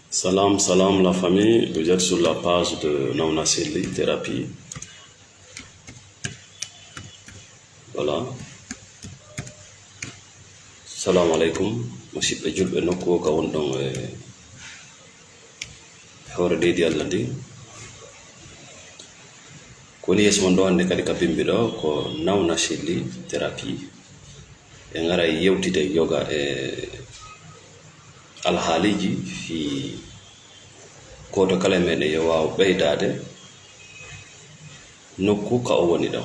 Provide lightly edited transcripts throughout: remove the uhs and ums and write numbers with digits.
Salam, salam la famille, vous êtes sur la page de Naouna Selli Thérapie. Voilà. Salam alaikum. Monsieur Pejul Enoko Kawondong Hore Dedi Allandi. Koni yesmondo ande kadi kabimbido ko Naouna Selli Thérapie. Ngara yewtide yoga alhaaliji fi koto kala mede yo waw ɓeydade nokku ka o woni ɗo.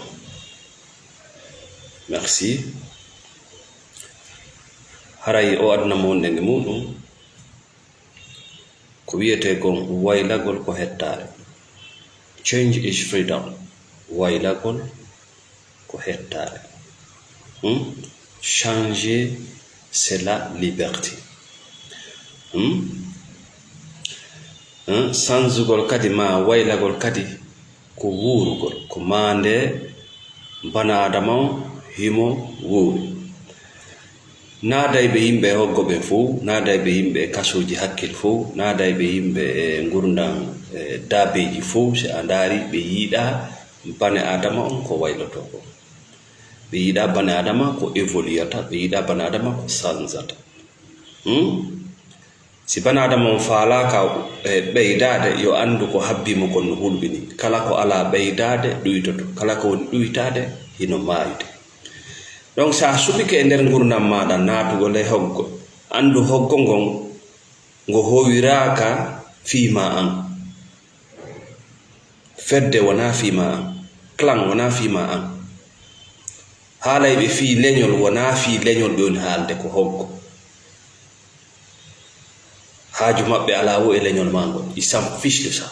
Merci. Haray o aduna mo wondege muɗum ko wiyete kon waylagol ko hettare. Change is freedom. Waylagol ko hettare. Changer, c'est la liberté. Sanzugol kadi ma waylagol kadi ko wurugol ko mande bana adama himo wuri. Naday be yimɓe hoggoɓe fo, naday be yimɓe kasoji hakkil fo, naday be yimɓe gurdam dabeji fo. Se a ndaari ɓe yiiɗa bane adama on ko wayloto ko, ɓe yiiɗa bane adama ko évoluata, ɓe yiiɗa bane adama ko sanzata. Si bana adama on faalaka ɓeydade yo andu ko habbimo kon no hulɓini. Kala ko ala ɓeydade ɗuytoto, kala ko woni ɗuytade hino maayde. Donc sa suɓike e nder gurdam maɗa natugol e hoggo, andu hoggo ngon ngo howiraka fiima an. Fedde wona fiima an, clan wona fiima an, haalayɓe fi leñol wona fi leñol ɓe woni haalde ko hoggo. Haaju maɓɓe ala wo e leñol mangol, ils s'en fichent de ça.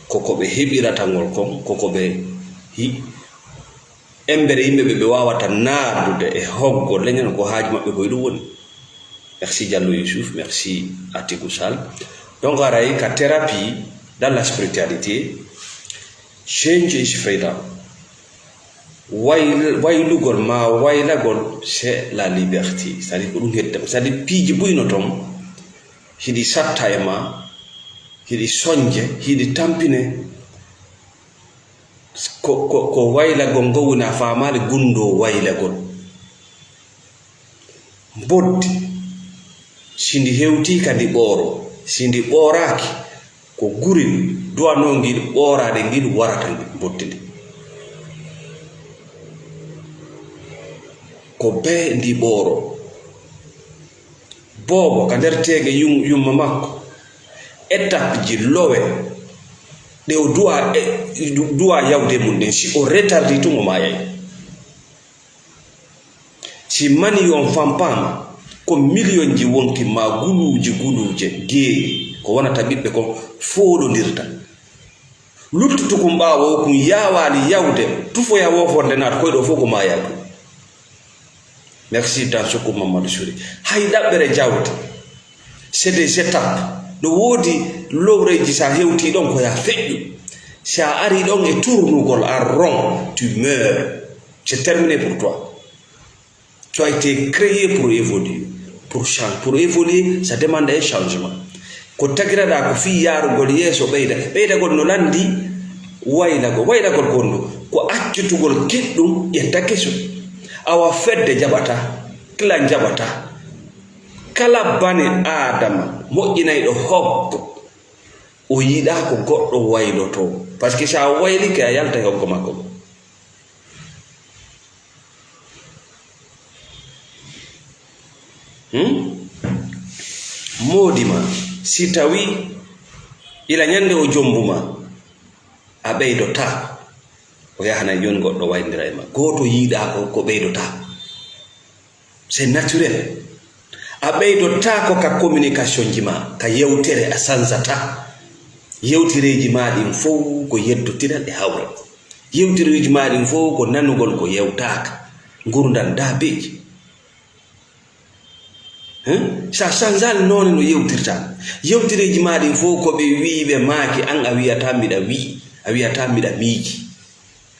Koko ɓe heɓirata ngol kon, koko ɓe embere yimɓe ɓe wawata naadude e hoggo leñol ko haaju maɓɓe koye ɗum woni. Merci Diallo Youssouf, merci Atikou Sall. Donc aray ka thérapie dans la spiritualité, change is freedom. Waylugol ma waylagol c'est la liberté. C'est-à-dire ko ɗum heddam, c'est-à-dire piiji buyno ton hiɗi satta e ma, hiɗi soñje, hiɗi tampine ko waylagol ngo woni a famade gundo waylagol. Boddi sindi hewti kadi ɓooro, sindi ɓooraki ko guril duwano ngiɗi ɓoorade ngiɗi warata boddi ndi. Ko be ndi ɓooro bobo ka nder teege yumma makko étape ji lowe ɗe o duwa yawde mum ɗen. Si o retardi tun o mayay. Si mani on fampama ko million ji wonki ma guluje geeyi ko wonata ɓiɓɓe kon fooɗodirta. luttutu kum ɓaawo kum yawali yawde tufoya woforde naata koye ɗo fof ko mayaɗum. Merci Dansoko Mamadou Souri. Hay ɗaɓɓere jawte c'est des étapes. No woodi lowreji sa hewti ɗon ko ya feƴƴu. Si a ari ɗon e tournugol en rond, tu meurs. C'est terminé pour toi. Tu as été créé pour évoluer, pour changer. Pour évoluer, ça demande un changement. Ko tagiraɗa ko fi yarugol yeeso ɓeydagol no landi waylagol gonɗo ko accutugol keɗɗum ƴetta keso. Awa fedde jaɓata, kila jaɓata. Kala bane adama moƴƴinayɗo hoggo o yiɗa ko goɗɗo wayloto, par ce que sa waylike a yalta e hoggo makko. Modima si tawi ila ñande o jombuma a ɓeydota o yahana joni goɗɗo waydira e ma. Goto yiɗa ko ɓeydota, c'est naturel. A ɓeydota ko ka communication ji ma, ka yewtere a sansata. Yewtereji maɗin fof ko yeddotiral e hawre. Yewtereji maɗin fof ko nanugol ko yewtaka, gurdan dabeji. Sa sanzal noon no yewtirta. Yewtereji maɗin fof ko ɓe wiɓe maaki, an a wiyata mbiɗa wi, a wiyata mbiɗa miiji.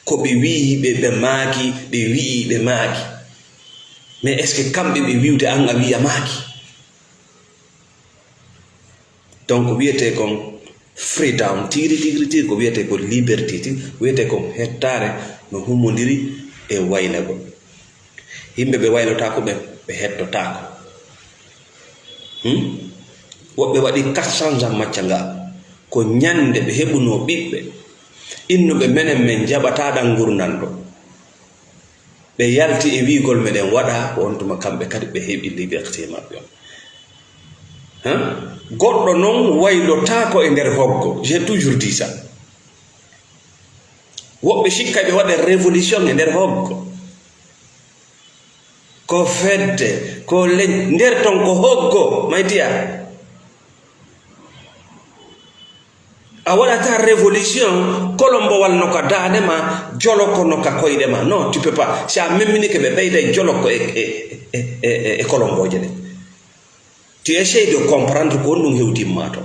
Ko ɓe wi ɓe maaki, ɓe wi ɓe maaki. Mais est ce que kamɓe ɓe wiwde an a wiya maaki? donc wiyete kon freedom tiri ko wiyete ko liberté ti wiyete ko hettare no hummodiri e waylago yimɓe ɓe waylota ko ɓe hettotako woɓɓe waɗi 400 ans macca nga ko ñande ɓe heɓuno ɓiɓɓe innuɓe menen men jaɓataɗan gurnan ɗo ɓe yalti e wigol meɗen waɗa ko on tuma kamɓe kadi ɓe heɓi liberté maɓɓe on goɗɗo noon waylotako e nder hoggo. J'ai toujours dit ça. woɓɓe sikka ɓe waɗa révolution e nder hoggo ko fedde ko leñ nder ton ko hoggo maytiya a waɗata révolution kolombowal noka dane ma joloko noka koyɗe ma. Non, tu peux pas. Si a memmini ke ɓe ɓeyda joloko e kolomboje ɗe. Tu essayes de comprendre ko ɗum hewtimma to.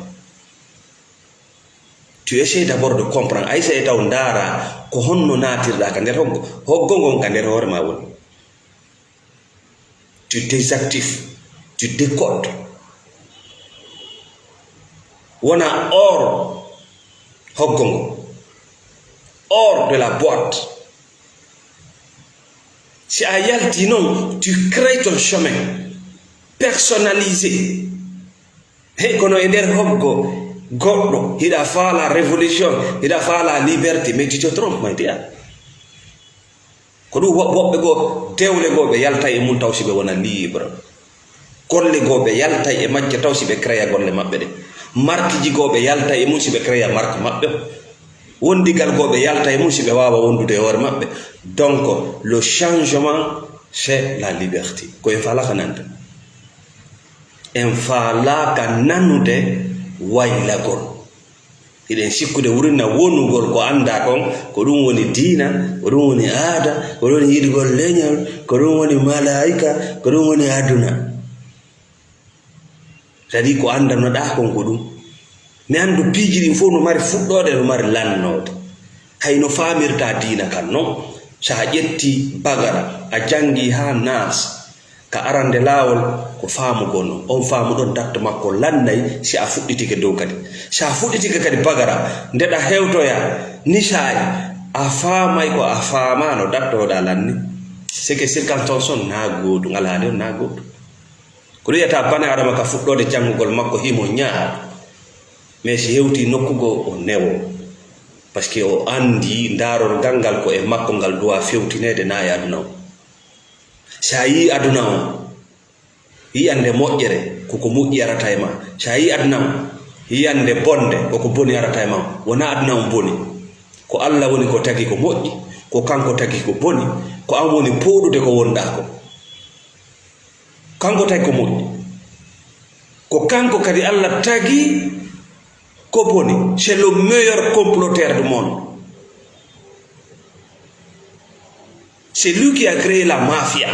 Tu essayes d'abord de comprendre. A essayé taw ndara ko honno natirɗa ka nder hoggo. Hoggo ngon ka nder hoore ma woni. Tu désactives, tu décodes. Wona or hoggo ngo, hors de la boîte. Si a yalti non, tu crées ton chemin personnalisé. Hey, kono e nder hoggo goɗɗo hiɗa fa la révolution, hiɗa fa la liberté, mais tu te trompes, my dear. Ko ɗum woɓɓe goo dewle goo ɓe yalta e mum taw si ɓe wona libre. Golle goo ɓe yalta e majje taw si ɓe créa golle maɓɓe ɗe. Marque ji goo ɓe yalta e mum si ɓe créa marque maɓɓe. Wondigal goo ɓe yalta e mum si ɓe wawa wondude e hoore maɓɓe. Donc le changement c'est la liberté. Ko en falaka nande, en falaka nanude waylagol. Iɗen sikkude wurina wonugol ko anda kon ko ɗum woni diina, ko ɗum woni aada, ko ɗum woni yiɗgol leñol, ko ɗum woni malaika, ko ɗum woni aduna. Tadi ko andanoɗa kon ko ɗum. Mi andu piiji ɗin fof no mari fuɗɗode no mari lannode. Hayno famirta diina kan non. Sa a ƴetti bagara a jangi ha nas ka arande laawol ko faamugol non. On faamu ɗon date makko lannay si a fuɗɗitike dow kadi. Si a fuɗɗitike kadi bagara ndeɗa hewtoya nisayi a faamay ko a faamano date oɗa lanni. C'est que circonstance on na goɗɗum alhaali on na goɗɗum. Ko wiyata bane adama ka fuɗɗode janngugol makko himo ñaaɗo, mais si hewti nokkugo o newo par ce que o andi ndarol ngal ko e makko ngal duwa fewtinede na e aduna o. Sa yi aduna o yiyande moƴƴere koko moƴƴi arata e ma. Sa yi aduna o yiyande bonde koko boni arata e ma. Wona aduna o boni, ko Allah woni ko tagi ko moƴƴi, ko kanko tagi ko boni, ko an woni poɗude ko wonɗa ko. Kanko tagi ko moƴƴi, ko kanko kadi Allah tagi ko boni. C'est le meilleur comploteur du monde. C'est lui qui a créé la mafia.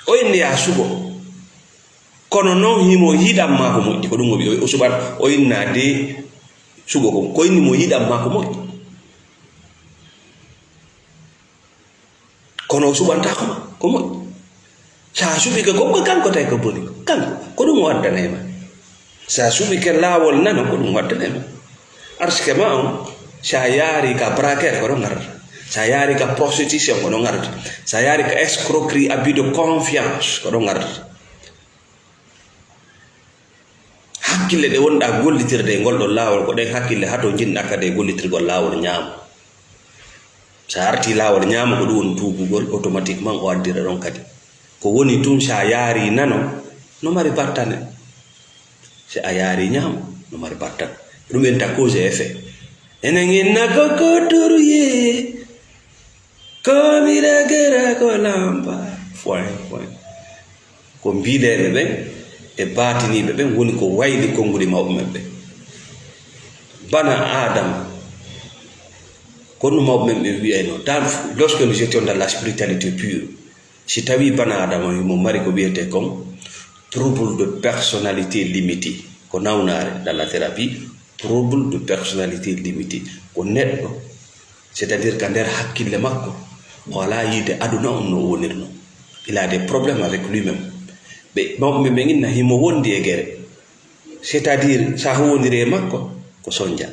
O inde ya sugo kono non himo yiɗam ma ko moƴƴi ko ɗum o wi o suɓat o inna de sugo ko inni mo yiɗam ma ko moƴƴi kono o suɓantako ma ko moƴƴi. Sa suɓike ko kanko tawi ko boni kanko ko ɗum waddana e ma. Sa suɓike laawol nano ko ɗum waddana e ma. Arske ma on sa yaari ka braquer ko ɗon garata, sa yaari ka prostitution ko ɗon garata, sa yaari ka escroquerie, abus de confiance ko ɗon garata. Hakkille ɗe wonɗa gollitirde e ngol ɗon laawol ko ɗen hakkille hato jinɗa kadi e gollitirgol laawol ñaamo. Sa arti laawol ñaamo ko ɗum woni tuubugol automatiquement o addira ɗon kadi ko woni tun. Sa yaari nano no mari battane, si a yaari ñaamo no mari battane. Ɗum enta cause et effet. Enen inna ko kotoruye ko miragera ko lampa point ko mbiɗeɓe ɓen e batiniɓe ɓen woni ko wayli konngudi mawɓe men ɓe. Bana Adama ko no mawɓe men ɓe wiyayno lorsque nous étions dans la spiritualité pure, si tawi bana Adama mo mari ko wiyete kon trouble de personnalité limitée ko nawnare dans la thérapie. Trouble de personnalité limitée ko neɗɗo c'est à dire ka nder hakkille makko o ala yiide aduna on no wonirno. Il a des problèmes avec lui-même. Mais na himo wondi e gere. C'est-à-dire sa huwondiri e makko ko sonja.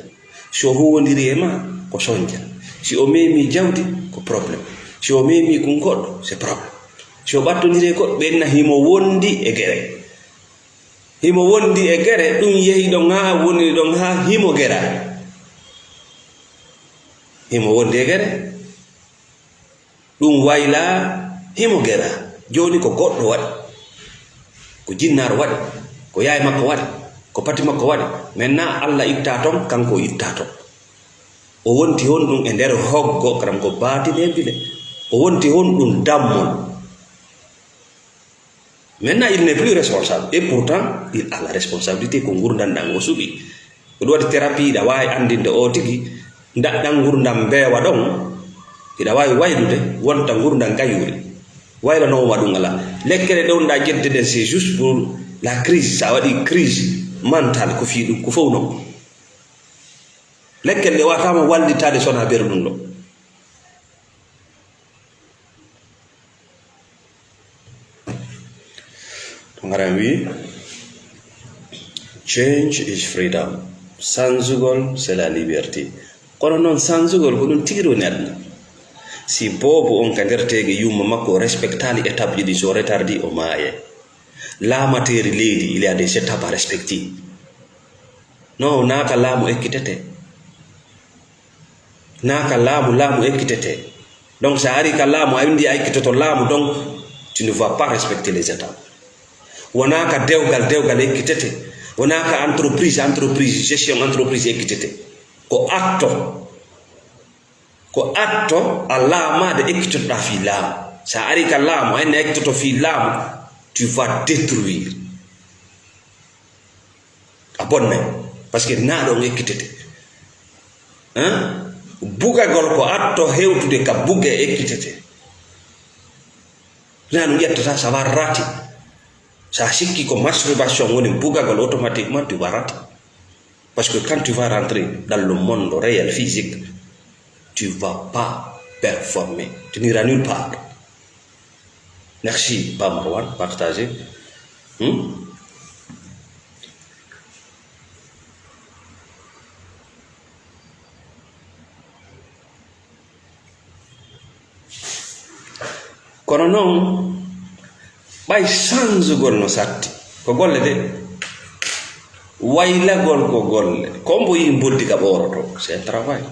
So huwondiri e ma ko sonja. Si o memi jawdi ko problème. Si o memi kun goɗɗo c'est problème. Si o ɓattodiri e goɗɗo ɓenna himo wondi e gere. Himo wondi e gere ɗum yehi ɗon ha woni ɗon ha himo gera. Himo wondi e gere ɗum wayla himo gera. Joni ko goɗɗo waɗi, ko jinnaaro waɗi, ko yaye makko waɗi, ko pati makko waɗi. Maintenant Allah itta ton, kanko itta ton. O wonti hon ɗum e nder hoggo karam ko batine bile. O wonti hon ɗum dammol. Maintenant il n'est plus responsable et pourtant il a la responsabilité ko gurdanɗan o suɓi. Ko ɗum waɗi thérapie ɗa wawi andinde o tigi daɗɗan gurdam mbewa ɗon iɗa wawi waylude wonta gurdam gayuri waylanoma ɗum ala. Lekkere ɗon ɗa jedde den c'est juste pour la crise. Sa waɗi crise mentale ko fi ɗum ko fof non. Lekkere ɗe watama wallitade sona ber ɗum ɗo. Oui, change is freedom. Sanzugol c'est la liberté. Kono non sanzugol ko ɗum tiro neɗɗo. Si bobo on ka nder tege yumma makko respectali étape ɗiɗi so retardi o maaye. Laamateri leydi il y a des étapes à respecter. Non naka laamu ekkitete. Naka laamu ekkitete. Donc sa ari ka laamu a windi a ekkitoto laamu donc tu ne vas pas respecter les étapes. Wonaka dewgal ekkitete. Wonaka entreprise gestion entreprise ekkitete. Ko atto a laamade ekkitotoɗa fi laamu. Sa ari ka laamu enne ekkitoto fi laamu tu vas détruire. A bonne parce que naɗon ekkitete. Bugagol ko atto hewtude ka buge ekkitete. Nanu yettata ça va rater. Ça sikki ko masturbation woni bugagol automatiquement tu vas rater. Parce que quand tu vas rentrer dans le monde réel physique, tu vas pas performer. Tu n'iras nulle part. Merci, Pape Marwan, partagez. Kono non ɓay sanzugol no satti ko golle de waylagol ko golle kombo yi boldi ka ɓoroto c'est un travail.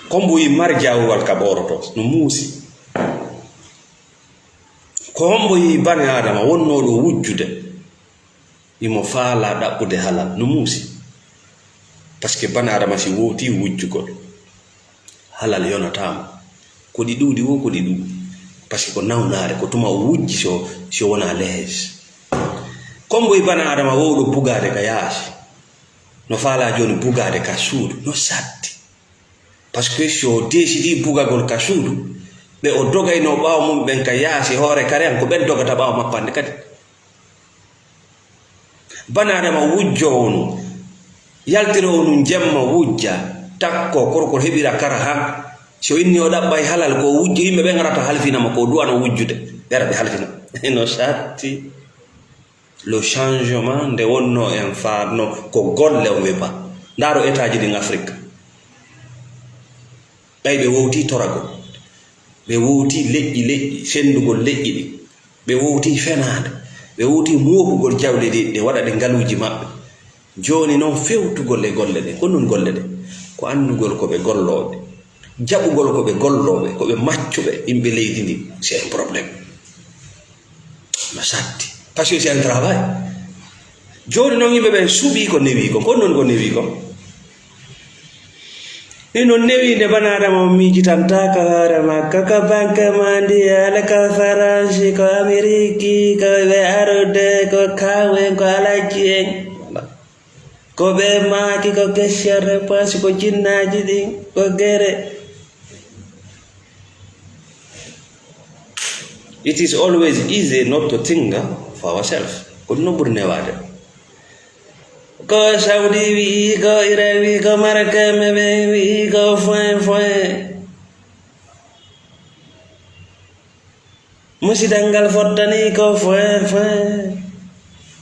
Kombo yi marjawwal ka ɓoroto no muusi. Kombo yi bani adama wonnoɗo wujjude imo faala ɗaɓɓude halal no muusi. Par ce que bani adama si woti wujjugol halal yonatama ko ɗi ɗuuɗi wo ko ɗi ɗuuɗi. Parce que ko nawnare ko tuma wujji so wona lees. Kombo e bana adama wowɗo bugade ka yaasi no faala joni bugade ka suudu no satti. Parce que so décidi bugagol ka suudu ɓe o dogayno ɓaawo mum ɓen ka yaasi hoore karen ko ɓen dogata ɓaawo mappande kadi. Bana adama wujjowo nu yaltirowo nu jemma wujja takko korko heɓira kara ha so inni o ɗaɓɓay halal ko wujjo yimɓe ɓe garata halfinama ko duwano wujjude ɓera ɓe halfina no satti. Le changement nde wonno en farno ko golle o weɓa. Ndaaro état ji ɗin Afrique ɓay ɓe wowti toragol, ɓe wowti leƴƴi sendugol leƴƴi ɗi, ɓe wowti fenade, ɓe wowti moofugol jawle ɗi ɗe waɗa ɗe ngaluji maɓɓe. Joni noon fewtugol e golle ɗe ko non golle ɗe ko andugol ko ɓe golloɓe, jaɓugol ko ɓe golloɓe ko ɓe maccuɓe yimɓe leydi ndi c'est un problème no satti. Parce que c'est un travail. Joni noon yimɓe ɓen suuɓi ko newi ko non ko newi ko ino newi nde bana adama o mijitantaka hoore makko ko banque mondial ko faransi ko amériki ko ɓe arude ko kawen ko alaji en ko ɓe maaki ko question réponse ko jinnaji ɗin ko gere. It is always easy not to think for ourselves. Ko no ɓurne waade ko Saudi wi ko Iran wi ko Marakame ɓe wi ko foin musidangal fottani ko fe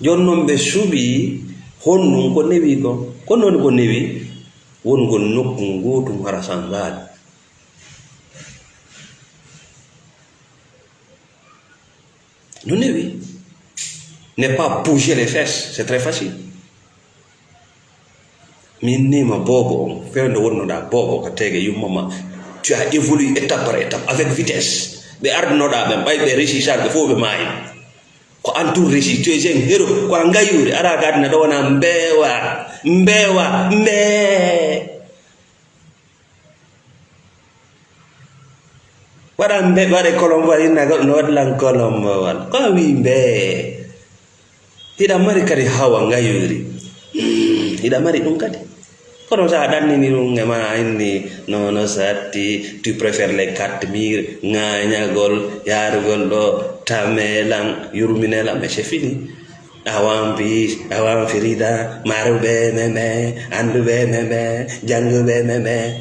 jonnon ɓe suuɓi honnum ko newi ko non ko newi wongol nokku ngotum hara sangal no newi n'est pas bouger les fesses, c'est très facile. Minima bobo, faire le one da bobo ka tege yumama. Tu as évolué étape par étape avec vitesse. Be ard no da ben bay be réussir be fo be may. Ko antu réussir tu es un héros ko ngayuri ara gad na do na mbewa wara mbe bare kolombo ina no lan kolombo wal ko wi mbe ida mari kadi hawa ngayuri ida mari dum kadi kono sa danni ni dum ngama inni no satti tu préfères les 4000 nganyagol yarugol do tamelang yurminela mais c'est fini awam firida marube meme andube meme jangube meme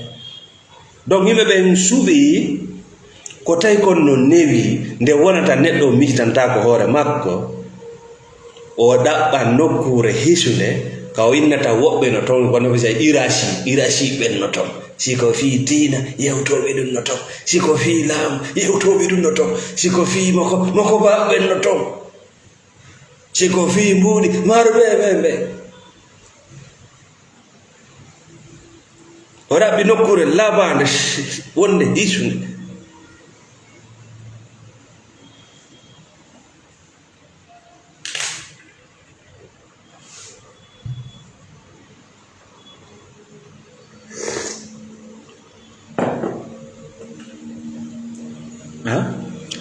donc yimbe ben subi ko tay kon no newi nde wonata neddo mijitanta ko hore makko o dabba nokkure hisunde ka o innata wobbe no ton kono be irashi ben no ton siko fi dina yewtobe dun no ton siko fi lam yewtobe dun no ton siko fi moko ba ben no ton siko fi mbudi marbe bembe o dabbi nokkure labande wonde hisunde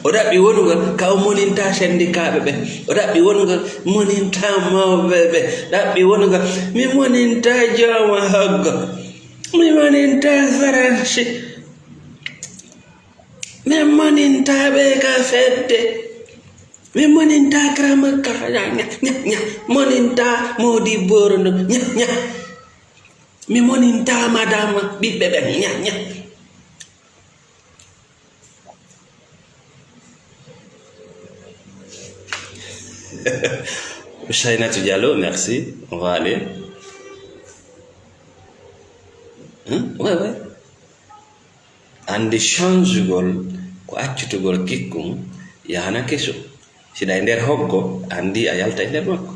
o dabbi wonuga ka moninta syndicat be o dabbi wonuga moninta mawbe be dabbi wonuga mi moninta jama hagga mi moninta faransi mi moninta be ka fedde mi moninta krama ka nya moninta modi borno nya mi moninta madama bibbe be nya Shainatou Diallo, merci. On va aller. Ouais. Andi changugol ko accutugol kikkum yana keso. Sida nder hoggo andi a yalta nder makko.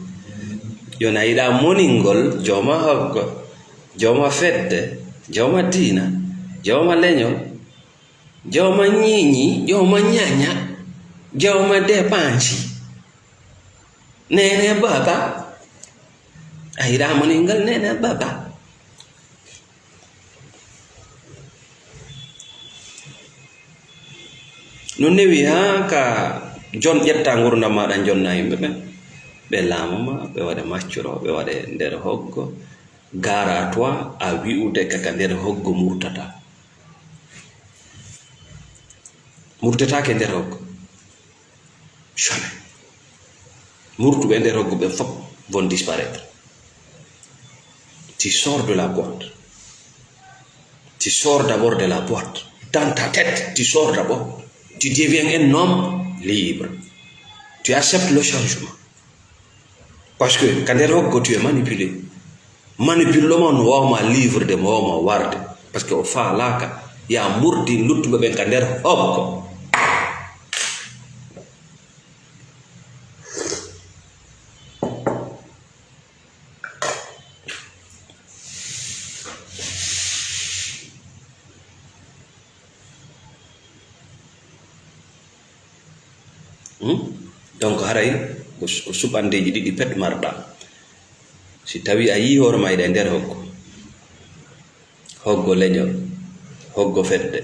Yona ida moningol joma hoggo, joma fedde, joma dina, joma leñol, joma nyinyi, joma nyanya, joma depansi. Nene baba aira meninggal nene baba non newi ha ka jon ƴetta ngurdam maɗa jonna yimɓe ɓen ɓe laamuma ɓe waɗa maccoro ɓe waɗa nder hoggo gara toi a wi'ude kaka nder hoggo murtatake nder hoggo jamais murtuɓe nder hoggo ɓen fop vont disparaître. Tu sors de la boîte, tu sors d'abord de la boîte dans ta tête, tu sors d'abord, tu deviens un homme libre, tu acceptes le changement parce que quand nder hoggo tu es manipulé manipulement no wawma livre de mo wawma warde parce que o faalaka ya murdi luttuɓe ɓen ka nder hoggo. Donc haray ko suɓandeji ɗiɗi pet marɗa si tawi a yi hoore ma nder hoggo leñol, hoggo fedde,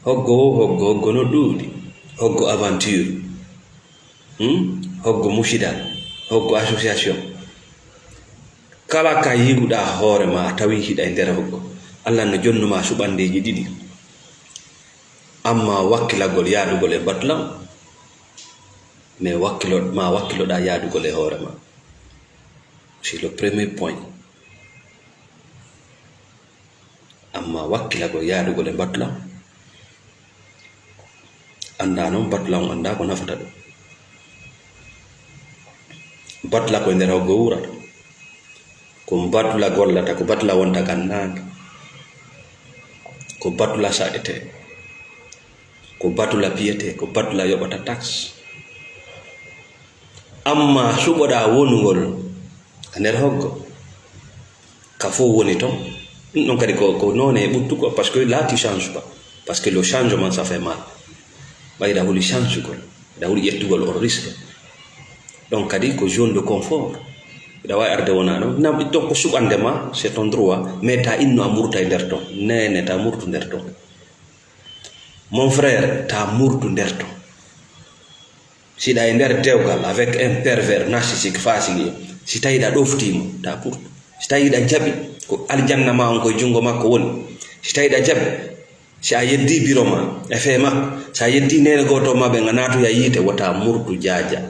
hoggo no ɗuuɗi, hoggo aventure, hoggo musidal, hoggo association, kala ka yiɗuɗa hoore ma a tawi hiɗa nder hoggo Allah no jonnuma suɓandeji ɗiɗi amma wakkilagol yaadugol e batlam mais wakkiloɗa yaadugol e hoore ma. C'est le premier point. Amma wakkilagol yaadugol e batlam anda non batula on anda ko nafata do batula ko nder hoggo wurata ko batula gollata ko batula wonta gandaka ko batula saɗete ko batula piyete ko batula yoɓata taxe amma suɓoɗa wonugol nder hoggo ka fo woni ton ɗum ɗon kadi ko none e ɓuttugo parce que là tu change pas parce que le changement ça fait mal ɓayda huli change gol da huli ƴettugol on risque donc kadi ko zone de confort ida wawi arde wona ɗon nam donc ko suɓandema c'est ton droit mais ta inno a murta e nder ton nene ta murtu nder ton mon frère ta murtu nder ton siɗa e nder dewgal avec un pervers narcissique fasigi si tawiɗa ɗoftimo ta purtu si tawiɗa jaɓi ko aljanna ma on koye jungo makko woni si tawiɗa jaɓi si a yeddi biro ma e fee makko sa yeddi nene goto maɓe nga natuya yiite wota murtu jaaja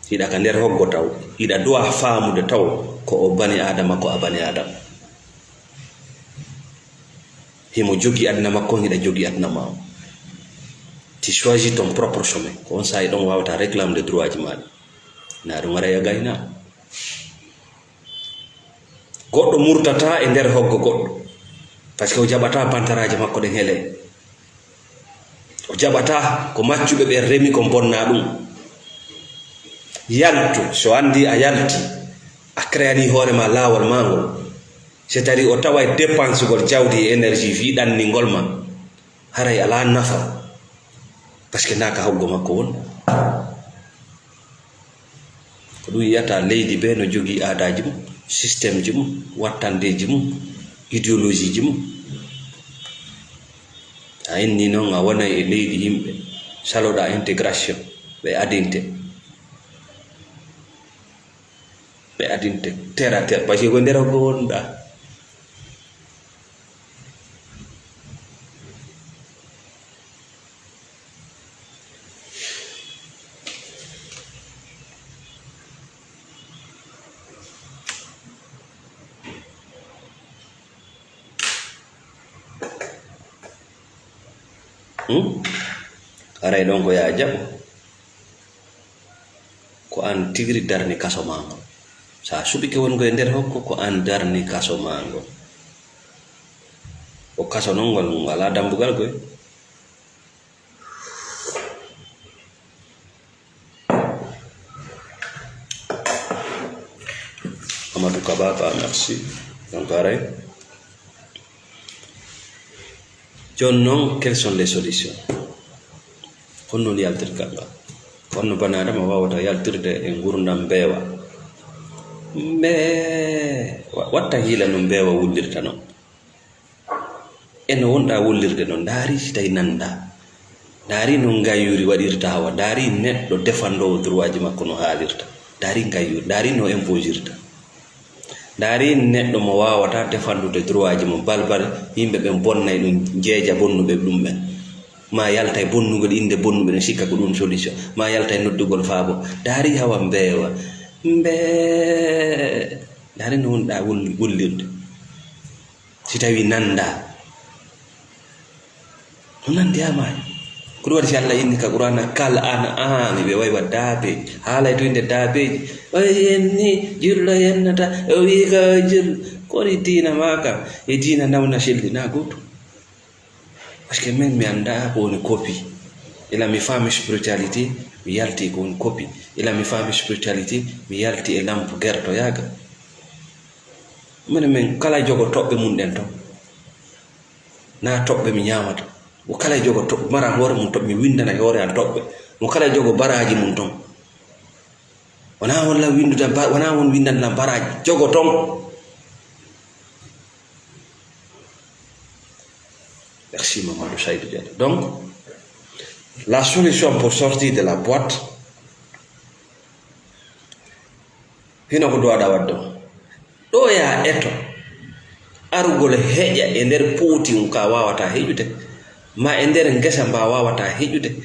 hiɗa ka nder hoggo taw hiɗa dowa faamude taw ko o bani adama ko a bani adama himo jogi adna makko hiɗa jogi adna ma o tu choisis ton propre chemin ko on sayi ɗon wawata réclame de droit ji maɗa na ɗum waɗa gayna goɗɗo murtata e nder hoggo goɗɗo par ce que o jaɓata bantaraji makko ɗen hele o jaɓata ko maccuɓe ɓe remi ko bonna ɗum yaltu so andi a yalti a créani hoorema laawol mangol c'est à dire o tawa e dépense gol jawdi e énergie fiɗanningol ma haray ala nafa par ce que naka hoggo makko won ko ɗum yiyata leydi be no jogui aadaji mum systéme ji mum wattandeji mum idéologie ji mum a inni noon a wonay e leydi yimɓe saloɗa intégration ɓe adinte terre à terre parce que ko nder ko wonɗa aray ɗon ko ya jaɓo ko an tigri darni kaso mango sa suɓike wongo e nder hokko ko an darni kaso mango o kaso non ngol ala dambugal goy Amadou Kabaka merci donc aray jon non quelles sont les solutions honno yaltirgal ngal honno bani adama wawata yaltirde e gurdam mbeewa watta hiila no mbeewa wullirta noon eno wonɗa wullirde noon daari si tawi nanda daari no gayyuri waɗirta hawa daari neɗɗo defandowo droit ji makko no haalirta daari gayyuri daari no imposirta daari neɗɗo mo wawata defandude droit ji mo balbal yimɓe ɓe bonnay ɗum jeeja bonnuɓe ɗum ɓen ma yalta e bonnugol inde bonnuɓe no sikka ko ɗum solution ma yalta e noddugol faabo daari hawa mbeewa daari no wonɗa wullirde si tawi nanda no nandi amaani ko ɗum waɗi si Allah inni ka qur'ana kal an ami ɓe wawi wa daabeji haalay to inde daabeji wayenni jirlo yennata o wi ka jirlo koni diina ma kam e diina nawna selli na goto parce que même mi anda ko woni copie ila mi faami spiritualité mi yalti ko woni copie ila mi faami spiritualité mi yalti e lampe gerto yaga min kala jogo toɓɓe mum ɗen ton na toɓɓe mi ñamata mo kala jogo toɓɓe mara hoore mum toɓɓe mi windana e hoore an toɓɓe mo kala jogo baraji mum ton wona won la winduda wona won windana baraji jogo ton. Merci Mamadou Saïdou Diallo. Donc la solution pour sortir de la boîte hino ko dowaɗa wadde ɗo ya eto arugol heƴa e nder pooti ka wawata heƴude ma e nder ngesa mba wawata heƴude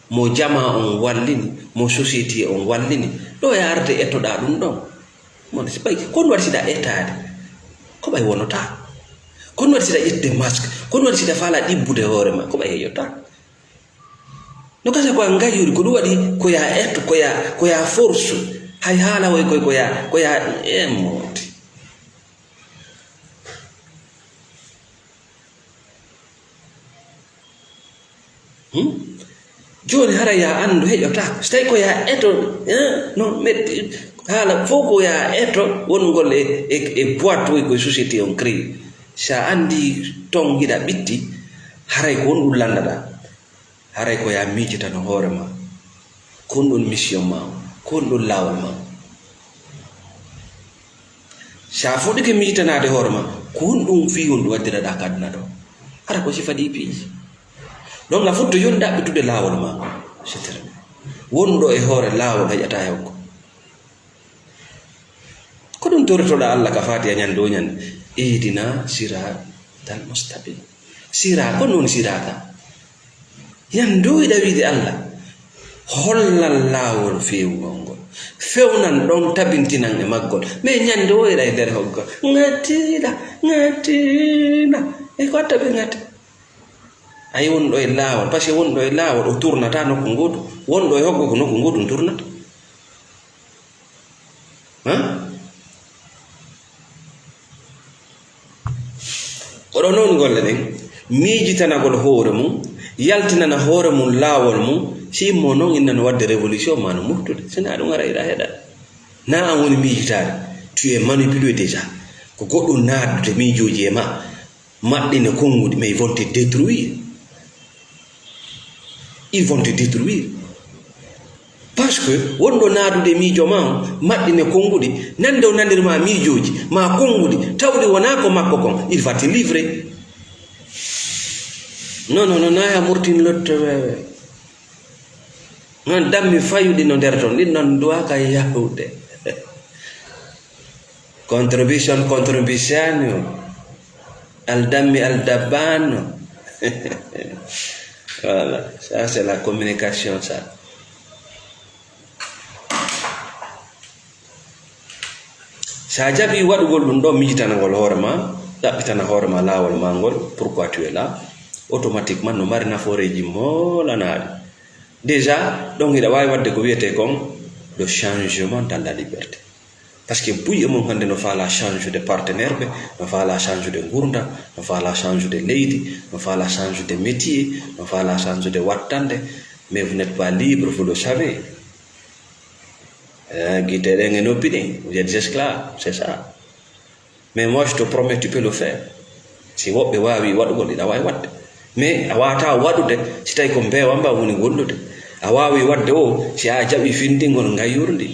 mo jama on wallini mo société on wallini ɗo ya arde ettoɗa ɗum ɗon mon si ɓay kon waɗi siɗa ettade ko ɓay wonota kon waɗi siɗa ƴettude masque kon waɗi siɗa faala ɗibbude hoore ma ko ɓay heƴota no kasa ko ngayuri ko wadi ko ya eto ko ya force hay hala way ko ya emoti joni hara ya andu hejota stay ko ya eto no metti hala foko ya eto won gol e boîte ko société on crée sa andi tong gida bitti haray ko won landada haray ko ya mijita no horema kon don mission ma kon don lawol ma sa fodi ke mijita na de horema kon dum fi won wadira da kadna do hara ko si fadi pi donc la foto yonda be tudde lawol ma c'est wondo e hore lawol hajata yokko ko dum torto da Allah ka fati nyando nyan idina siratal mustaqim sira ko non sirata yando ida wide Allah hollal lawol fewnongol fewnan don tabintinan e maggol me nyando ida e der hokko ngatina e ko tabe ngati ay wondo e lawol parce que wondo e lawol o tournata no ko ngodu wondo e hokko ko no ko ngodu tournata oɗo noon golle ɗen miijitanagol hoore mum yaltinana hoore mum laawol mum simmo noon innano wadde révolution ma no moftude sina ɗum ara ira heɗa na an woni miijitade tu es manipulé déjà ko goɗɗum naddude miijoji e ma maɗɗine konngudi mais ils vont te détruire parce que wondo naadude miijo ma maɗɗine kongudi nande o nandirma miijoji ma kongudi tawdi wona ko makko kon il va te livrer non naya murtin lotto wewe non dammi fayuɗi no nder ton ɗin non duwaka yahude contribution al dammi al dabbano voilà ça c'est la communication ça sa jabi waɗugol ɗum ɗo mijitanagol hoore ma ɗaɓɓitana hoore ma laawol ma ngol pourquoi tu es là automatiquement no mari nafooreji molanaɗi déjà ɗon hiɗa wawi wadde ko wiyete kon le changement dans la liberté parce que buy mum hande no faala change de partenaire ɓe no faala change de gurda no faala change de leydi no faala change de métier no faala change de wattande mais vous n'êtes pas libre vous le savez guitare en opinion vous êtes esclaves c'est ça mais moi je te promets tu peux le faire si woɓɓe wawi waɗugol ina wawi wadde mais a wawata waɗude si tawi ko mbewamba woni gondude a wawi wadde o si a jaɓi findingol gayyurdi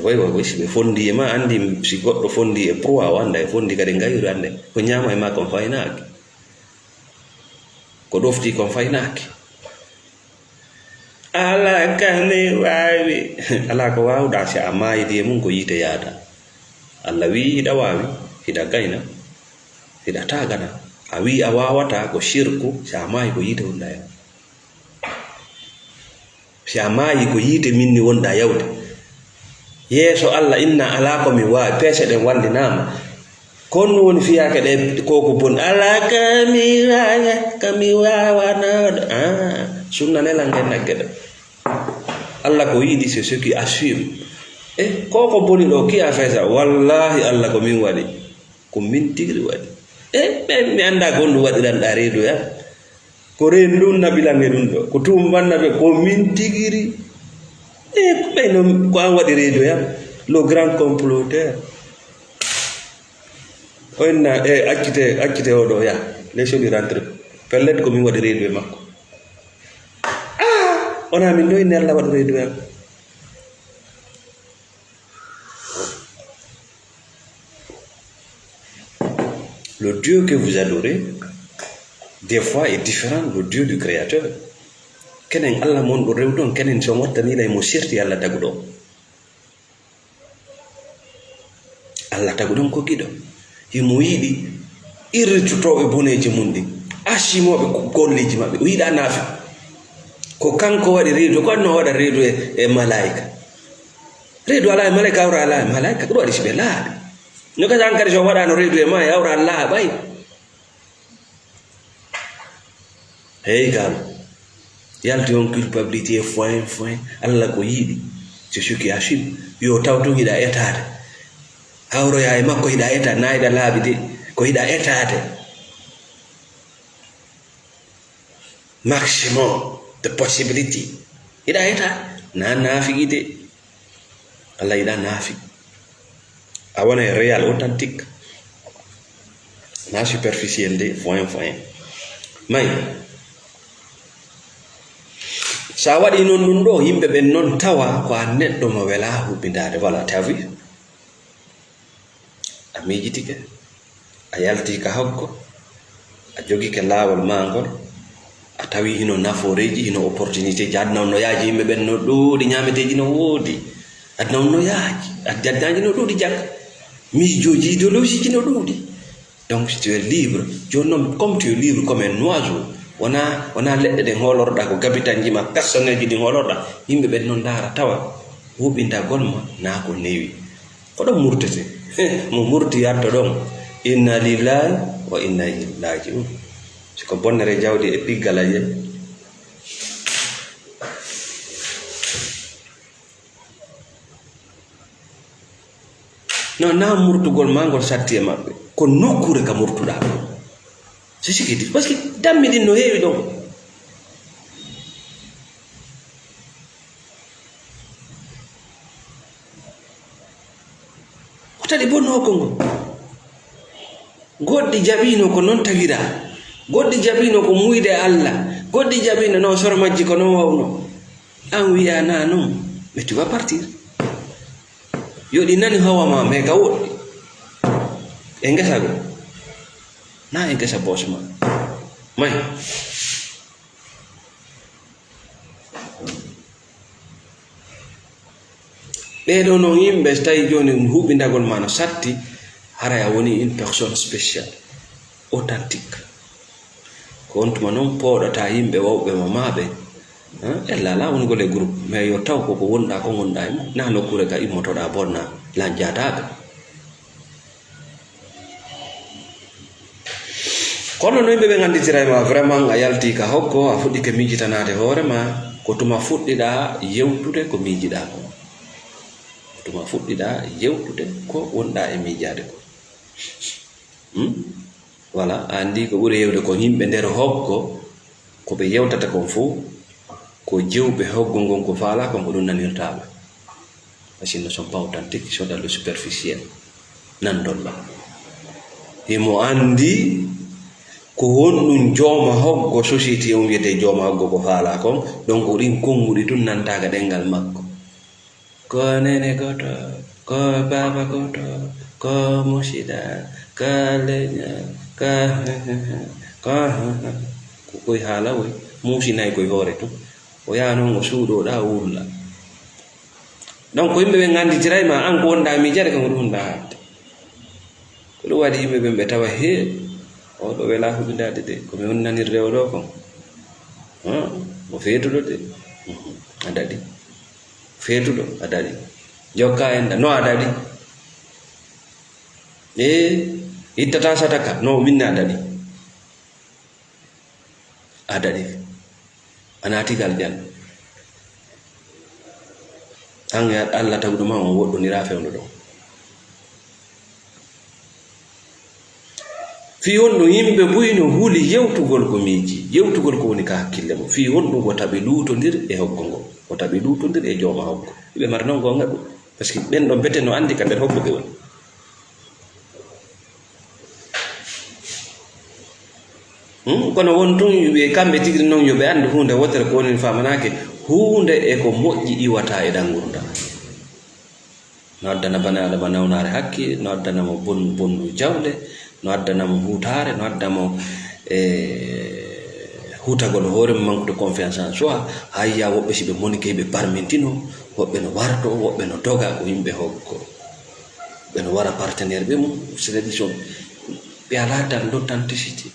way si ɓe fondi e ma andi si goɗɗo fondi e proa o anda e fondi kadi gayyuri ande ko ñama e ma kon faynaki ko ɗofti kon faynaki ala kane wawi ala ko wawɗa si a mayidi e mum ko yiite yaada Allah wi hiɗa wawi hiɗa gayna hiɗa tagana a wi a wawata ko shirku si a mayi ko yiite wonɗa yaw si a mayi ko yiite minni wonɗa yawde yeeso Allah inna ala ko mi wawi peese ɗen wandinama kono woni fiyake ɗe koko bon ala kami wawana sunna nela ngenna geɗe Allah ko yiɗi c'est ce qui assume e koko boni ɗo ki a fait ça wallahi Allah ko min waɗi ko min tigri waɗi ɓen mi anda gonɗum waɗiranɗa reedu ya ko reen ɗum nabilange ɗum ɗo ko tumbannaɓe ko min tigiri ɓeyno ko an waɗi reedu ya le grand comploteur o inna accite oɗo ya laissez-lui rentrer pellet ko min waɗi reedu e makko ona min ɗo inne Allah waɗi reedu ya le Dieu que vous adorez des fois est différent du Dieu du créateur kenen Allah mon ɗo rewɗon kenen so wattanila mo serti Allah taguɗon Allah taguɗon ko giɗo himo yiɗi irritutoɓe boneji mum ɗi asimoɓe golleji maɓɓe o yiɗa naafi ko kanko waɗi reedu ko anno waɗa reedu e malaika reedu ala e malaika awra ala e malaika ko ɗum waɗi siɓe laaɓe no kadi an kadi so waɗano reedu e ma e awra laaɓay hey gal yalti on culpabilité foin Allah ko yiɗi c'est ce qui assume yo tawto hiɗa etade hawro ya e makko hiɗa eta nayɗa laabi de ko hiɗa etade maximum de possibility hiɗa eta na nafiki de Allah yiɗa nafi a wona réel authentique na superficiel de foin may sa waɗi non ɗum ɗo yimɓe ɓen non tawa ko a neɗɗo mo wela huɓɓindade voilà tawi a miijitike a yalti ka hakko a jogike laawol mangol a tawi hino naforeji hino opportunité ji adna on no yaaji yimɓe ɓen no ɗuuɗi ñameteji no woodi adna on no yaaji addaji no ɗuuɗi jagga miijoji idéologie ji no ɗuuɗi donc si tu es libre joni noon comme tu es libre comme un oiseau wona leɗɗe ɗe holorɗa ko gabitanji ma personnel ji ɗi holorɗa yimɓe ɓen noon ndaara tawa huɓɓintagol ma na ko newi ko ɗon murtete mo murti yarta ɗon inna lillahi wa inna ilayhi raji'un siko bonnere jawdi e piggal aje non na murtugol ma ngol satti e maɓɓe ko nokkure ka murtuɗa ɗo c'est ce qui dit parce que dammi ɗin no heewi ɗon ko tadi bonno kongo goɗɗi jaɓino ko non tagira goɗɗi jaɓino ko muyde Allah goɗɗi jaɓino non soro majji ko non wawno an wiya na non mais tu vas partir yoɗi nani hawama mais ka woɗɗi e ngesa go na e ngesa boss ma may ɗeɗo no yimɓe so tawi joni huɓɓindagol ma no satti haray a woni une personne spéciale authentique ko on tuma noon pooɗata yimɓe wawɓe mo maɓe ella ala wongol e groupe mais yo taw koko wonɗa ko gonɗa e mum na nokkure ka immotoɗa bonna lan jataɓe kono no yimɓe ɓe ganditira e ma vraiment a yalti ka hokko a fuɗɗike miijitanade hoorema ko tuma fuɗɗiɗa yewtude ko miijiɗa ko tuma fuɗɗiɗa yewtude ko wonɗa e miijade ko voilà andi ko ɓuuri yewde ko yimɓe nder hokko ko ɓe yewtata kon fo ko jewɓe hoggo ngon ko faala kon ko ɗum nanirtaɓe parce qu'ils ne sont pas authentiques, ils sont dans le superficiel nandolla himo andi ko wonɗum jooma hoggo société on wiyete jooma hoggo ko faala kon donc ɗin konguɗi tun nantaga ɗengal makko ko nene goto ko baba goto ko musida ko leña ko koye haala woy musinayi koye hoore tun o yaha noon o suuɗoɗa wulla donc ko yimɓe ɓe ganditirayi ma an ko wonɗa miijade kam ko ɗum wonɗa hadde ko ɗum waɗi yimɓe ɓen ɓe tawa he oɗo wela huɓindade de komi woni nanirde o ɗo kon o feetuɗo de a daɗi feetuɗo a daɗi jokka enda no a daɗi ittata sataka no minne a daɗi a naatigal jan an Allah tawɗuma on woɗɗonira fewndo ɗon fi honɗum yimɓe buyno huuli yewtugol ko miiji yewtugol ko woni ka hakkille mo fi honɗum ko taɓi luutodir e hoggo ngo ko taɓi luutodir e jooma hoggo ɓe mara noon gonga ɗum par ce que ɓen ɗon bete no andi ka nder hoggo ɓe woni kono won tun ɓe kamɓe tigri noon yo ɓe andu hunde wotere ko woni famanake hunde e ko moƴƴi iwata e ɗan gurdam no addana bana aɗa ba nawnare hakke no addanamo bonnu jawle no addanamo hutare no addamo hutagol hoore manque de confiance en soi hayya woɓɓe si ɓe monike ɓe parmentino woɓɓe no warto woɓɓe no doga ko yimɓe hokko ɓe no wara partenaire ɓe mum sélection ɓe ala dan l'authenticité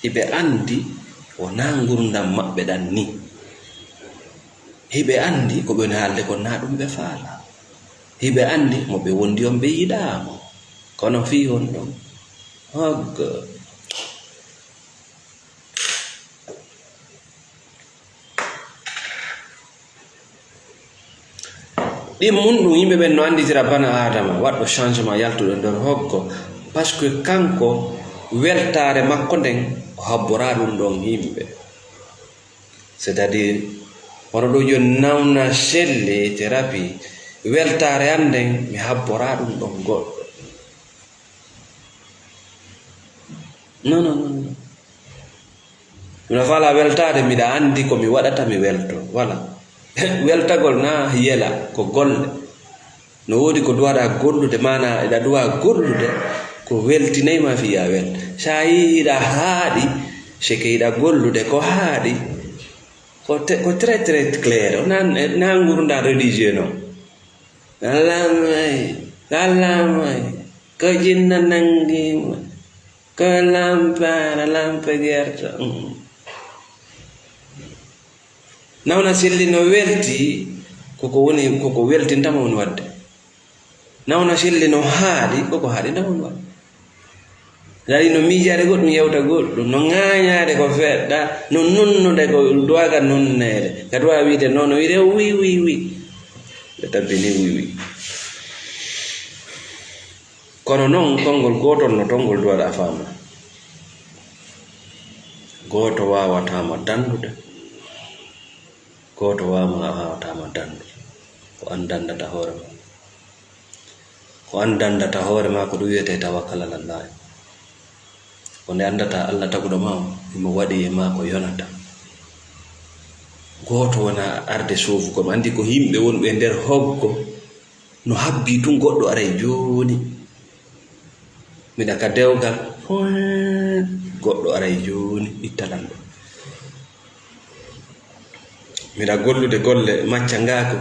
eɓe andi wona gurdam maɓɓe ɗan ni heɓe andi ko ɓe no haalde kon na ɗum ɓe faala heɓe andi mo ɓe wondi on ɓe yiɗamo kono fi on ɗon hoggo ɗi munɗum yimɓe ɓen no anditira bana adama waɗɗo changement yaltuɗo nder hokko par ce que kanko weltare makko nden o habbora ɗum ɗon yimɓe, c'est à dire hono ɗo joni nawna selle thérapie weltare an nden mi habbora ɗum ɗon goɗɗo. non non non mina fala weltade mbiɗa andi ko mi waɗata mi welto voilà weltagol na yela ko golle no wodi ko duwaɗa gollude mana eɗa duwa gollude ko weltinayma fiya welta sa yi iɗa haaɗi seke iɗa gollude ko haaɗi ko très très clair na gurda religieux non alamay ko jinna nangima ko lampa gerta nawna selli no welti koko weltintama woni wadde, nawna selli no haaɗi koko haaɗintama woni wadde. dari no miijade goɗɗum yewta goɗɗum, no ŋaañaade ko feɗɗa, no nunnude ko duwaga nunnede kadi wawi wiide noon wiide wi ɓe tabbini wi kono noon konngol gotol no tongol duwaɗa faama goto wawatama dandude, goto wawatama dandude ko an dandata hoore ma, ko an dandata hoore ma ko ɗum wiyete tawakkal alallah. ko nde andata Allah taguɗo ma imo waɗi e ma ko yonata. goto wona arde sofugo mi andi ko yimɓe wonɓe nder hoggo no habbi tun goɗɗo aray joni miɗa ka dewgal goɗɗo aray joni ittalan ɗo miɗa gollude golle macca ngako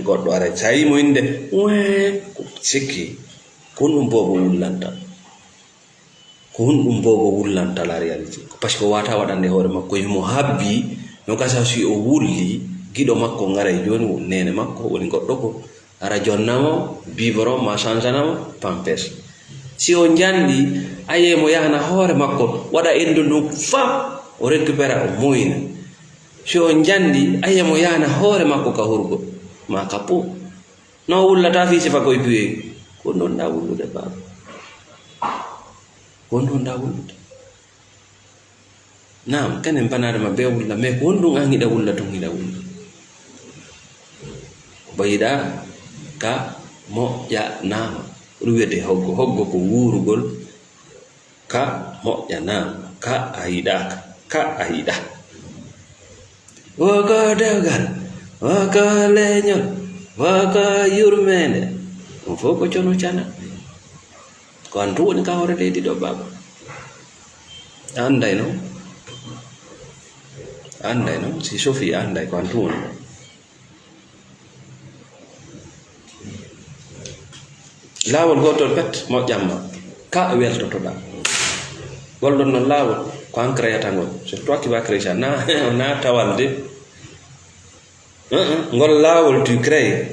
goɗɗo aray sa yimo inde sikki ko ɗum bobo wullanta, ko ɗum bobo wullanta la réalité par ce que wata waɗande hoore makko yimo habbi no gasa si o wulli giɗo makko ngaray joni nene makko woni goɗɗo ko ara jonnamo biberon ma changeanamo pampes. si o jandi aye mo yahna hoore makko waɗa endu ndum fam o récupéra o moyna, si o jandi aye mo yahna hoore makko ka hurgo ma kappo no wullata fi sifa koye piye ko non da wullude baba ko non da wullude nam kanen banadama be wulla mais ko wonɗum an hiɗa wulla tun hiɗa wulla ko bayiɗa ka moƴƴanama ɗum wiyete hoggo ko wurugol ka moƴƴanama ka a yiɗaka ka a yiɗa woko dewgal woko leñol woko yurmede ɗum fof ko cono cana ko an tu woni ka hoore leydi ɗo baba anday noon si sofi anday ko an tu woni laawol gotol pet moƴƴamma ka weltotoɗa golɗon noon laawol ko an créata ngol c'est toi qui va créer ça na tawalde ngol laawol tu crées,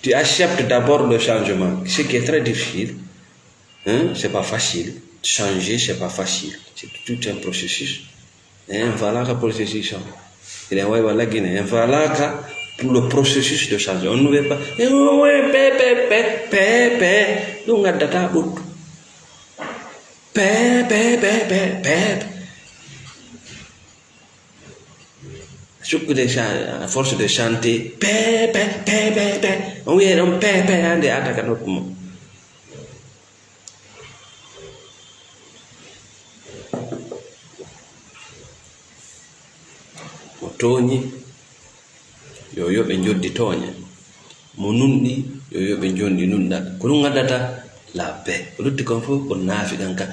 tu acceptes d'abord le changement, ce qui est très difficile. C'est pas facile changer, c'est pas facile, c'est tout un processus. Voilà le processus. Il est voilà Guinée, voilà pour le processus de changer. On ne veut pas donc à data bout à force de chanter on est un ande attaque notre mot. Mo tooñi yo yoɓe joddi tooña, mo nunɗi yo yoɓe jondi nunɗa, ko ɗum addata la paix. Ko lutti kon fof ko naafi ɗan ka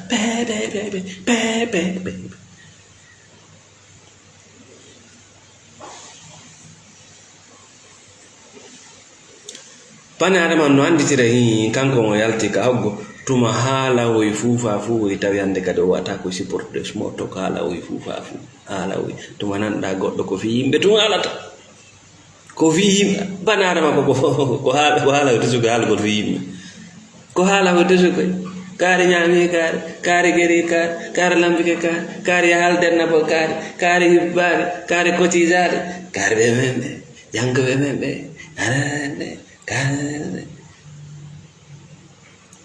bani adama no anditira kanko mo yalti ka hoggo tuma haala woy fuufa fuu woy tawi hande kadi o wata ko supporte smoto ko haala woy fuufa fuu haala woy tuma nanɗa goɗɗo ko fi yimɓe tuma haalata ko fi yimɓe bani adama ko haala o tesugo haala ko fi yimɓe ko haala o tesugoy kaari ñaami kaari geri kaari lambike kaari yahal dennabo kaari hibbade kaari kotisade kaari ɓe men ɓe jangoɓe men ɓe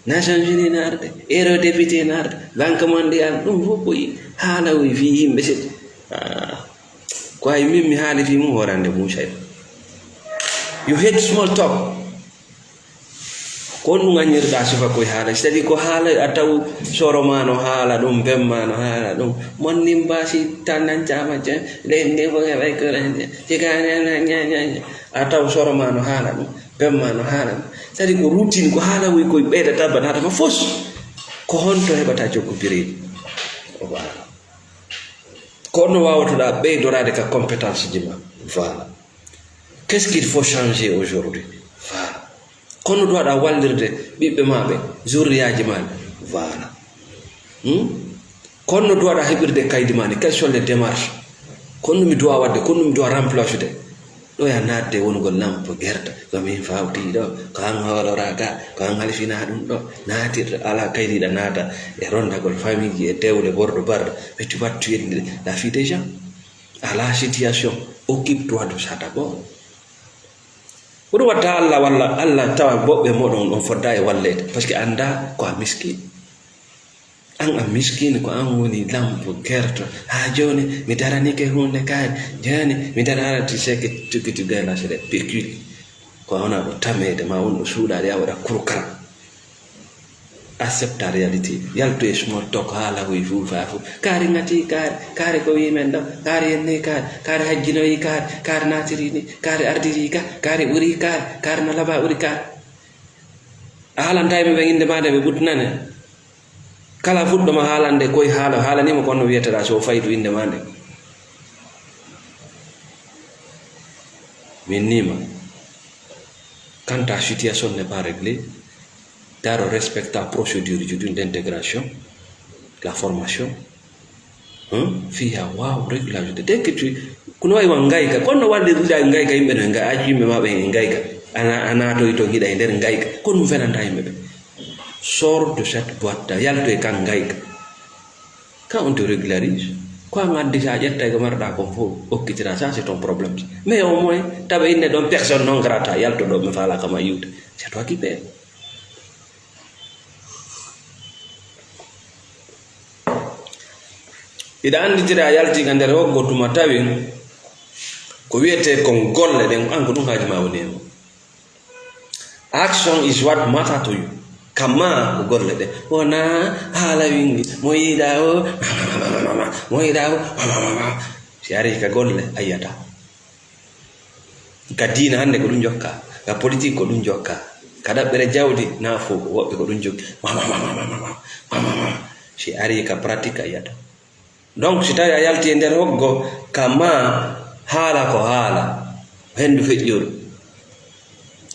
Nations Unies narde euro député narde banque mondial ɗum fof koyi haala o fi yimɓe seɗɗi ko ay min mi haali fi mum horande Moussa you hate small talk ko ɗum ŋañirɗa sufa koye haala c'est-à-dire ko haala a taw soroma no haala ɗum bemma no haala ɗum monnin mbasi tannancama lende fo heɓay korande sigañañañaña a taw soroma no haala ɗum bemma no haala ɗum c'est-à-dire ko routine ko haala woy koye ɓeydata banatama fos ko honto heɓata jokkobireɗi voilà ko no wawatoɗa ɓeydorade ka compétence ji ma voilà qu'est-ce qu'il faut changer aujourd'hui voilà kono do waɗa wallirde ɓiɓɓe maɓe zurriyaji maɓe voilà kono do waɗa heɓirde kaydi mani quelles sont les démarches kono mi dowa wadde kono mi dowa remplacude ɗo ya nadde wongol lampo gerta komin fawti ɗo ko an hoolora ga ko an halfina ɗum ɗo natirɗo ala kaydiɗa naata e rondagol famille e dewle bordo bardo mais tu vas tuer la vie des gens à la situation occupe-toi de ça d'abord ko ɗum watta Allah walla Allah tawa boɓɓe moɗon on fodda e wallede par ce que anda ko a miskin an a miskin ko an woni lampo gerto ha joni mi daranike hunde kaari joni mi dararati seke tukkiti gayna seɗe pécule ko wona ɗo tamede ma wonɗo suuɗaɗe ya waɗa kurkara accepta réalité yalto e small talk haala koye fuufa fof kaari ngati kaari ko wimen ɗo kaari yenni kaari hajjinoyi kaari natiri ni kaari ardiri ka kaari ɓuri kaari no laba ɓuri kaari a haalanta yimɓe ɓe inde maɗe ɓe ɓuttinane kala fuɗɗoma haalande koye haalanima konno wiyeteɗa so faytu inde maɗe min nima quand ta situation n'est pas réglée daro respecta procédure d'intégration, la formation, fiha wow régularité. Dès que tu kuno ay wangaika kono walde ruda ngaika yimbe no ngai aji yimbe mabe ngaika ana to ito gida nder ngaika kono velanda yimbe sors de cette boîte yalto e kan ngaika quand on te régularise quoi ngadi sa jetta ko marda ko fo okkitira ça c'est ton problème mais au moins tabe inde don personne non grata yalto do me fala kama yude c'est toi qui paie. ida anditira yalti ga nder woggo tuma tawi ko wiyete kon golle den an ko ɗum haaji ma woni hen action is what matter to you kama ko golle ɗe wona haala wingi mo yiɗa o si ari ka golle a yiyata ka diina hande ko ɗum jokka ka politique ko ɗum jokka ka ɗaɓɓere jawdi na fo woɓɓe ko ɗum jokki si ari ka pratique a yiyata donc si tawi a yalti e nder hoggo kama haala ko haala hendu feƴƴoru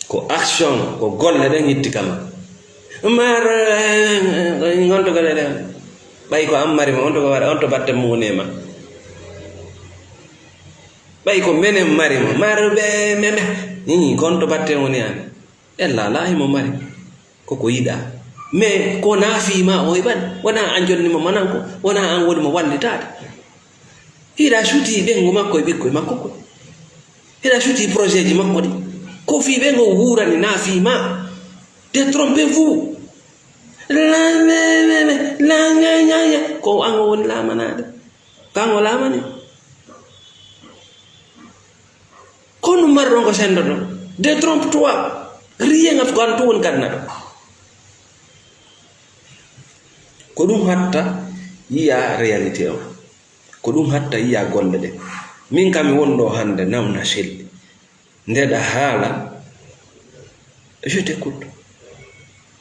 ko action ko golle ɗen hitti kama mar gonto gole ɗen ɓay ko ammarima on to ko waɗa on to batte mum woni e ma ɓay ko menen marima marɓe meme gonto batte woni ani ella laahimo mari koko yiɗa mais ko naafima o heɓani wona an jonnimo mananko wona an wonimo wallitade hiɗa suuti ɓengo makko e ɓikkoye makko ko hiɗa suuti projet ji makko ɗi ko fi ɓengo wurani naafima détrompez-vous lañañaña ko an o woni lamanade kan o lamani kono marɗon ko sendo ɗon détrompe-toi rien ko an to woni gadnaɗo ko ɗum hatta yiya réalité o ko ɗum hatta yiya golle ɗe min kam mi wonɗo hande namna selli ndeɗa haala je t'écoute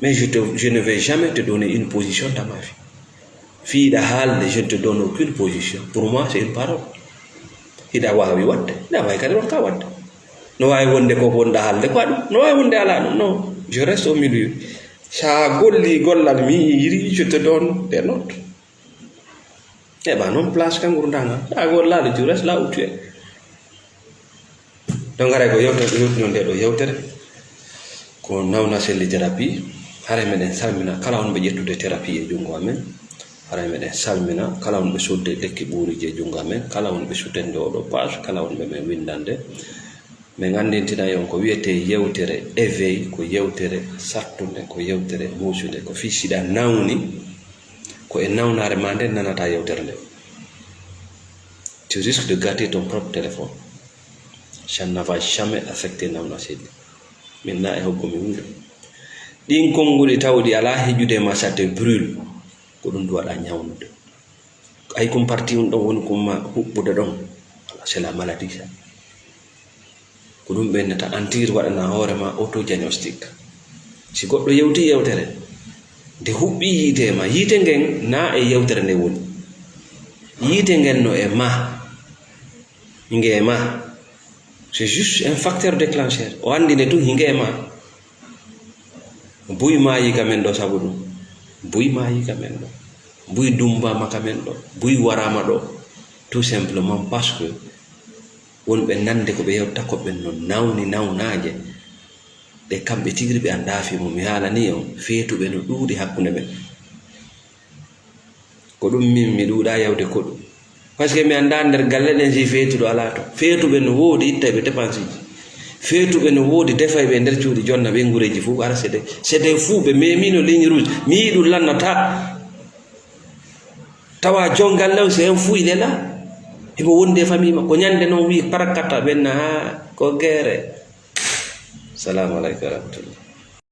mais je ne vais jamais te donner une position dans ma vie fiiɗa haalde je ne te donne aucune position pour moi c'est une parole hiɗa wawi wadde hiɗa wawi kadi wonka wadde no wawi wonde ko wonɗa haalde ko ɗum no wawi wonde ala ɗum non je reste au milieu sa golli gollal mi yiri je te donne des notes e ba non place kan gurdanga sa gollal tu restes là où tu es donc ara ko yewtere nde ɗo yewtere ko nawna selli thérapie hara meɗen salmina kala on ɓe ƴettude thérapie e junngo amen hara meɗen salmina kala on ɓe sodde lekki ɓuuriji e junngo amen kala on ɓe sutende oɗo page kala on ɓe men windande min andintina yon ko wiyete yewtere éveil ko yewtere sattunde ko yewtere muusude ko fiisiɗa nawni ko e nawnare ma nde nanata yewtere nde. Tu risques de gâter ton propre téléphone. Ça ne va jamais affecter nawna seedi min na e hokko mi hunde ɗin konnguli tawɗi ala heƴude ma ça te brûle ko ɗum waɗa ñawnude ay kum parti on ɗon woni kuma huɓɓude ɗon c'est la maladie ça ko ɗum ɓennata antir waɗana hoorema autodiagnostic si goɗɗo yewti yewtere nde huɓɓi yiite ma yiite ngen na e yewtere nde woni yiite ngen no e ma hinge e ma c'est juste un facteur déclencheur o andine tu hinge e ma buy maayi ka men ɗo sabu ɗum buy maayi ka men ɗo buy dumbama ka men ɗo buy warama ɗo tout simplement parce que wonɓe nande ko ɓe yewta ko ɓen no nawni nawnaje ɗe kamɓe tigri ɓe andafimo mi haalani on feetuɓe no ɗuuɗi hakkunde men ko ɗum min mi ɗuuɗa yewde ko ɗum par ce que mi anda nder galle ɗen si feetuɗo ala to feetuɓe no woodi ittaɓe dépense ji feetuɓe no woodi defayɓe nder cuuɗi jonna ɓe ngureji fof ara c'est des fous ɓe memino ligne rouge mi yi ɗum lannata tawa jongal lew c'est un fou il est là imo wonde famille makko ñande noon wi parakata ɓenna ha ko guerre. Salamu aleykum wa rahmatullah.